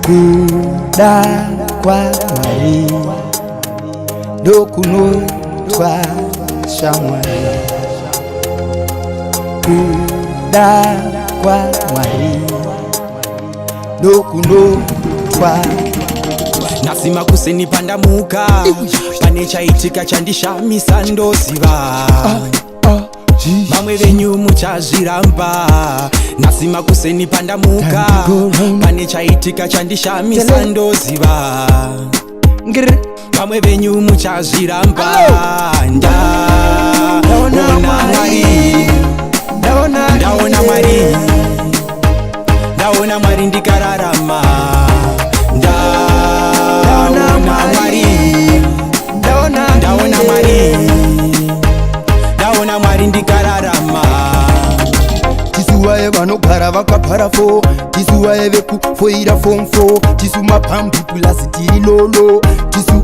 kuda kwa Mwari ndokunotwa shamwari, kuda kwa Mwari ndokunotwa. Nasima kuseni pandamuka pane chaitika chandishamisa ndoziva vamwe venyu muchazviramba. Nasima kuseni pandamuka pane chaitika chandishamisa ndoziva vamwe venyu muchazviramba. Ndaona Mwari, ndaona Mwari, ndaona Mwari ndikararama. Ndaona Mwari, ndaona Mwari, ndaona Mwari ndikararama. Tisuwaye vanogara vakaparafo, tisuwaye vekufoira form 4, tisu mapambi pulasi tiri lolo, tisu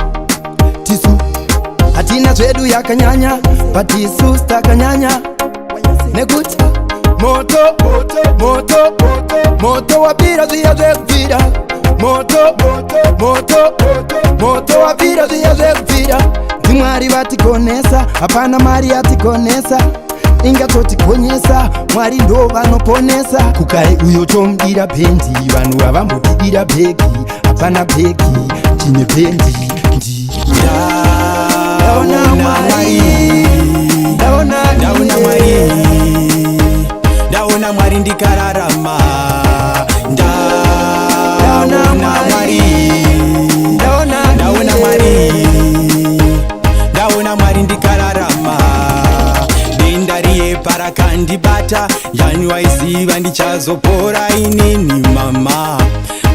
hatina zvedu yakanyanya, patisu stakanyanya nekuti moto wapira zviya zvekubvira, moto wapira zviya zvekubvira. Ndimwari vatigonesa, hapana mari yatigonesa, ingatotibonyesa. Mwari ndo vanoponesa. Kukai uyo tomudira pendi, vanhu havambotidira bhegi, hapana bhegi chine pendi. Ndaona Mwari, ndaona Mwari, ndaona Mwari ndikararama. Ndaona Mwari, ndaona Mwari, ndaona Mwari ndikararama. Denda riye parakandibata, yani waiziva ndichazopora inini mama.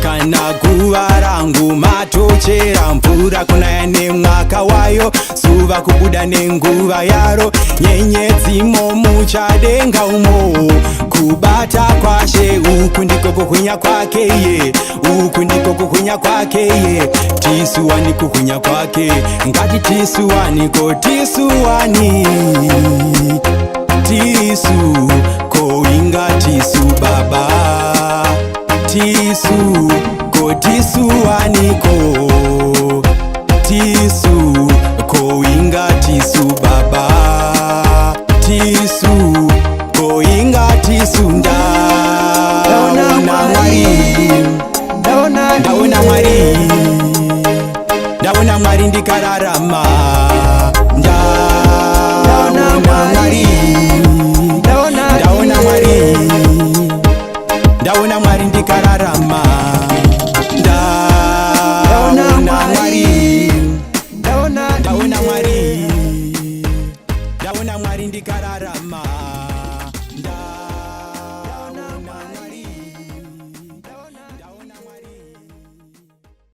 Kana guva rangu matochera, mvura kunaya nemwaka wayo, zuva kubuda nenguva yaro, nyenyedzi muchadenga umo. Kubata kwashe uku ndiko kuhwinya kwake ye, uku ndiko kuhwinya kwake ye. Tisuwani kuhwinya kwake, ngati tisuwaniko tisuwani. Tisu koinga tisu baba, tisu ko tisuwaniko, tisu koinga tisu baba, tisu koinga tisu. Ndaona Mwari, ndaona Mwari, ndaona Mwari ndikararama. Ndaona Mwari, ndaona Mwari, ndaona Mwari ndikararama. Ndaona Mwari, ndaona Mwari, ndaona Mwari ndikararama.